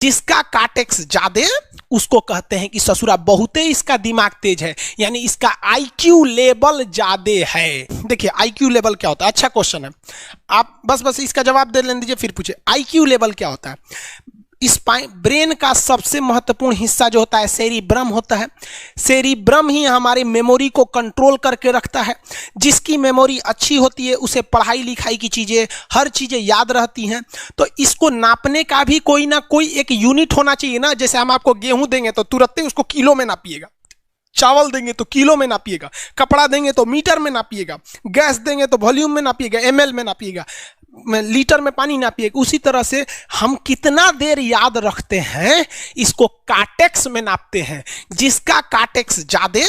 जिसका काटेक्स ज्यादा उसको कहते हैं कि ससुरा बहुते इसका दिमाग तेज है, यानी इसका आईक्यू लेवल ज्यादा है। देखिए आईक्यू लेवल क्या होता है, अच्छा क्वेश्चन है, आप बस इसका जवाब दे लेने दीजिए फिर पूछे आईक्यू लेवल क्या होता है। इस ब्रेन का सबसे महत्वपूर्ण हिस्सा जो होता है सेरिब्रम होता है। सेरिब्रम ही हमारी मेमोरी को कंट्रोल करके रखता है। जिसकी मेमोरी अच्छी होती है उसे पढ़ाई लिखाई की चीज़ें हर चीज़ें याद रहती हैं। तो इसको नापने का भी कोई ना कोई एक यूनिट होना चाहिए ना। जैसे हम आपको गेहूं देंगे तो तुरंत ही उसको किलो में नापिएगा, चावल देंगे तो किलो में नापिएगा, कपड़ा देंगे तो मीटर में नापिएगा, गैस देंगे तो वॉल्यूम में नापिएगा, एमएल में नापिएगा, लीटर में पानी नापिएगा। उसी तरह से हम कितना देर याद रखते हैं इसको काटेक्स में नापते हैं। जिसका काटेक्स ज्यादा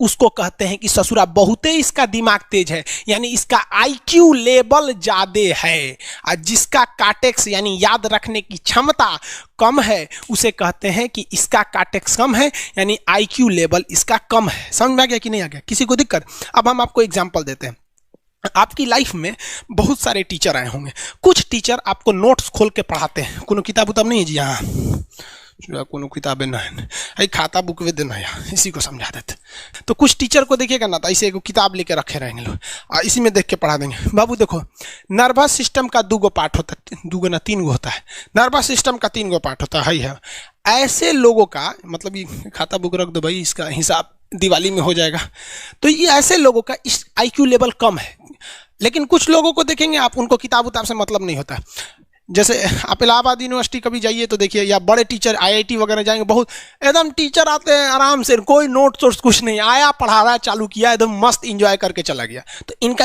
उसको कहते हैं कि ससुरा बहुते इसका दिमाग तेज है, यानी इसका आईक्यू लेवल ज्यादा है। और जिसका काटेक्स यानी याद रखने की क्षमता कम है उसे कहते हैं कि इसका काटेक्स कम है, यानी आईक्यू लेवल इसका कम है। समझ में आ गया कि नहीं आ गया, किसी को दिक्कत? अब हम आपको एग्जांपल देते हैं। आपकी लाइफ में बहुत सारे टीचर आए होंगे। कुछ टीचर आपको नोट्स खोल के पढ़ाते हैं, कोनो किताब उताब नहीं है जी, हाँ कोनो किताबें ना है, खाता बुक वे देना है, इसी को समझा देते। तो कुछ टीचर को देखिएगा ना तो ऐसे एक किताब लेके रखे रहेंगे लोग और इसी में देख के पढ़ा देंगे। बाबू देखो नर्वस सिस्टम का 2 पार्ट होता है, 2 ना 3 होता है। नर्वस सिस्टम का 3 पार्ट होता है। ऐसे लोगों का मतलब ये खाता बुक रख दो भाई, इसका हिसाब दिवाली में हो जाएगा। तो ये ऐसे लोगों का इस आईक्यू लेवल कम है। लेकिन कुछ लोगों को देखेंगे आप, उनको किताब उताब से मतलब नहीं होता। जैसे आप इलाहाबाद यूनिवर्सिटी कभी जाइए तो देखिए, या बड़े टीचर आईआईटी वगैरह जाएंगे, बहुत एकदम टीचर आते हैं आराम से, कोई नोट सोर्स कुछ नहीं, आया पढ़ा रहा है, चालू किया, एकदम मस्त इंजॉय करके चला गया। तो इनका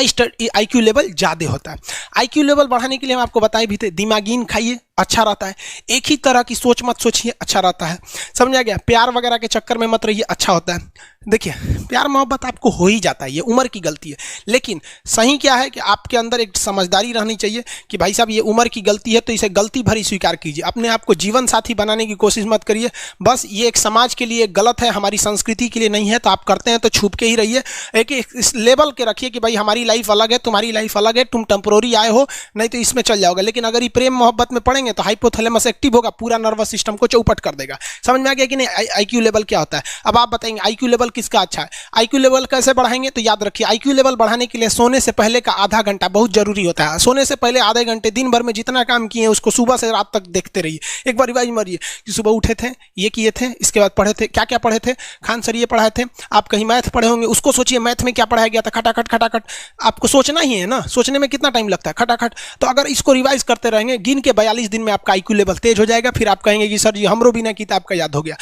आईक्यू लेवल ज़्यादा होता है। आईक्यू लेवल बढ़ाने के लिए हम आपको बताए भी थे, दिमागीन खाइए, अच्छा रहता है। एक ही तरह की सोच मत सोचिए, अच्छा रहता है। समझ आ गया? प्यार वगैरह के चक्कर में मत रहिए, अच्छा होता है। देखिए प्यार मोहब्बत आपको हो ही जाता है, ये उम्र की गलती है। लेकिन सही क्या है कि आपके अंदर एक समझदारी रहनी चाहिए कि भाई साहब ये उम्र की गलती है तो इसे गलती भरी स्वीकार कीजिए। अपने आप को जीवन साथी बनाने की कोशिश मत करिए। बस ये एक समाज के लिए गलत है, हमारी संस्कृति के लिए नहीं है, तो आप करते हैं तो छुप के ही रहिए। एक इस लेवल के रखिए कि भाई हमारी लाइफ अलग है, तुम्हारी लाइफ अलग है, तुम टेम्पोररी आए हो, नहीं तो इसमें चल जाओगे। लेकिन अगर ये प्रेम मोहब्बत में पड़ेंगे तो हाइपोथैलेमस एक्टिव होगा, पूरा नर्वस सिस्टम को चौपट कर देगा। समझ में आ गया कि नहीं आईक्यू लेवल क्या होता है? अब आप बताएंगे आईक्यू लेवल किसका अच्छा है, आईक्यू लेवल कैसे बढ़ाएंगे? तो याद रखिए आईक्यू लेवल बढ़ाने के लिए सोने से पहले का आधा घंटा बहुत जरूरी होता है। सोने से पहले आधे घंटे दिन भर में जितना काम किए उसको सुबह से रात तक देखते रहिए। एक बार रिवाइज मारिए कि सुबह उठे थे, ये किए थे, इसके बाद पढ़े थे, क्या क्या पढ़े थे, खान सर ये पढ़ाए थे, आप कहीं मैथ पढ़े होंगे, उसको सोचिए मैथ में क्या पढ़ाया गया था, खटाखट खटाखट आपको सोचना ही है ना, सोचने में कितना टाइम लगता है, खटाखट। तो अगर इसको रिवाइज करते रहेंगे, गिन के 42 दिन में आपका आईक्यू लेवल तेज हो जाएगा। फिर आप कहेंगे कि सर जी हमरो बिना किताब का याद हो गया।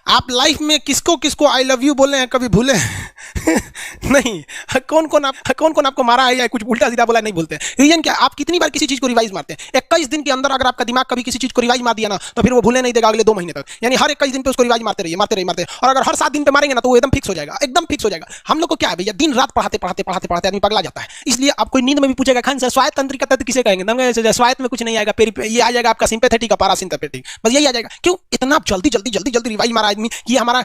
आप लाइफ में किसको किसको आई लव यू बोले हैं, कभी भूले नहीं? कौन कौन आपको मारा है या कुछ उल्टा सीधा बोला नहीं बोलते? रीजन क्या? आप कितनी बार किसी चीज को रिवाइज मारते हैं? 21 दिन के अंदर अगर आपका दिमाग कभी किसी चीज को रिवाइज मार दिया ना तो फिर वो भूलने नहीं देगा अगले 2 महीने तक। यानी हर 21 दिन पे उसको रिवाइज मारते रहिए। और अगर हर 7 दिन पे मारेंगे ना तो वो एकदम फिक्स हो जाएगा, एकदम फिक्स हो जाएगा। हम लोग को क्या है भैया, दिन रात पढ़ाते आदमी पगला जाता है। इसलिए आप कोई नींद में भी पूछेगा खान सर स्वायत्त तंत्रिका तत्व किसे कहेंगे? स्वायत्त में कुछ नहीं आएगा, ये आ जाएगा आपका सिंपैथेटिक और पैरासिम्पैथेटिक, बस यही आ जाएगा। क्यों इतना जल्दी रिवाइज मारा आदमी कि हमारा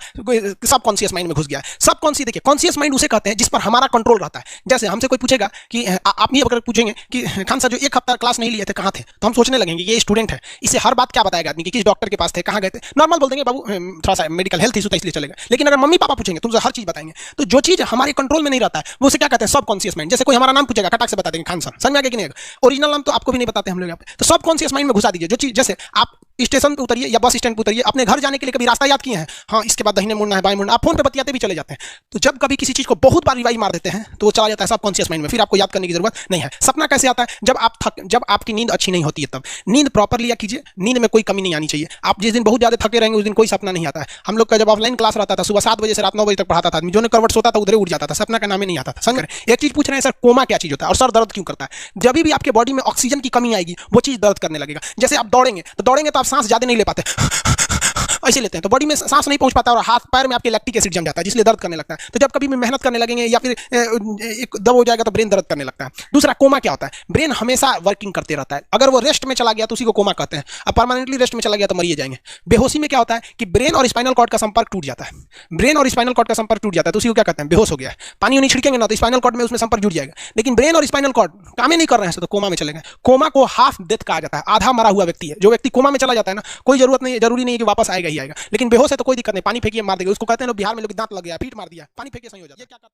सबकॉन्शियस माइंड में घुस गया है। सबकॉन्शियस देखिए, कॉन्शियस माइंड उसे कहते हैं जिस पर हमारा कंट्रोल रहता है। जैसे हमसे कोई पूछेगा कि आप ये अगर पूछेंगे कि खान सर जो 1 हफ्ता क्लास नहीं लिए थे कहाँ थे, तो हम सोचने लगेंगे ये स्टूडेंट है, इसे हर बात क्या बताएगा आदमी कि किस डॉक्टर के पास थे, कहाँ गए थे। नॉर्मल बोल देंगे बाबू थोड़ा सा मेडिकल हेल्थ इशू था इसलिए चलेगा। लेकिन अगर मम्मी पापा पूछेंगे तुमसे हर चीज बताएंगे। तो जो चीज हमारे कंट्रोल में नहीं रहता है वो उसे क्या कहते हैं, सबकॉन्शियस माइंड। जैसे कोई हमारा नाम पूछेगा खटाक से बता देंगे खान सर, समझ में आ गया कि नहीं? ओरिजिनल नाम तो आपको भी नहीं बताते हम लोग यहाँ पे। तो सबकॉन्शियस माइंड में घुसा दीजिए जो चीज। जैसे आप स्टेशन पे उतरिए या बस स्टैंड पे उतरिए, अपने घर जाने के लिए कभी रास्ता याद किए हैं? हाँ, इसके बाद दाहिने मुड़ना है, बाएं मुड़ना। आप फोन पे बतियाते भी चले जाते हैं। तो जब कभी किसी चीज को बहुत बार रिवाइज मार देते हैं तो वो चला जाता है सबकॉन्शियस माइंड में, फिर आपको याद करने की जरूरत नहीं है। सपना कैसे आता है? जब आपकी नींद अच्छी नहीं होती है तब। नींद प्रॉपर लिया कीजिए, नींद में कोई कमी नहीं आनी चाहिए। आप जिस दिन बहुत ज्यादा थके रहेंगे उस दिन कोई सपना नहीं आता है। हम लोग का जब ऑफलाइन क्लास रहता था, सुबह 7 बजे से रात 9 बजे तक पढ़ाता था आदमी, जो ने करवट सोता था उधर उठ जाता था, सपना का नाम ही नहीं आता था। समझ? एक चीज पूछ रहे हैं सर, कोमा क्या चीज होता है और सर दर्द क्यों करता है? जब भी आपके बॉडी में ऑक्सीजन की कमी आएगी वो चीज दर्द करने लगेगा। जैसे आप दौड़ेंगे तो आप सांस ज्यादा नहीं ले पाते, ऐसे लेते हैं तो बॉडी में सांस नहीं पहुंच पाता और हाथ पैर में आपके लैक्टिक एसिड जम जाता है, जिसलिए दर्द करने लगता है। तो जब कभी भी मेहनत करने लगेंगे या फिर एक दब हो जाएगा तो ब्रेन दर्द करने लगता है। दूसरा, कोमा क्या होता है? ब्रेन हमेशा वर्किंग करते रहता है, अगर वो रेस्ट में चला गया तो उसी को कोमा कहते हैं। अब परमानेंटली रेस्ट में चला गया तो मरिए जाएंगे। बेहोशी में क्या होता है कि ब्रेन और स्पाइनल कॉर्ड का संपर्क टूट जाता है, ब्रेन और स्पाइनल कॉर्ड का संपर्क टूट जाता है तो उसी को क्या कहते हैं? बेहोश हो गया है। पानी नहीं छिड़केंगे ना तो स्पाइनल कॉर्ड में उसमें संपर्क जुड़ जाएगा, लेकिन ब्रेन और स्पाइनल कॉर्ड काम ही नहीं कर रहे हैं तो कोमा में चले गए। कोमा को हाफ डेथ कहा जाता है, आधा मरा हुआ व्यक्ति है। जो व्यक्ति कोमा में चला जाता है ना, कोई जरूरत नहीं, जरूरी नहीं है कि वापस आएगा ही आएगा, लेकिन बेहोश है तो कोई दिक्कत नहीं, पानी फेंकिए मार देगा। उसको कहते हैं बिहार में लोग दांत लग गया, पीठ मार दिया, पानी फेंकिए सही हो जाता है।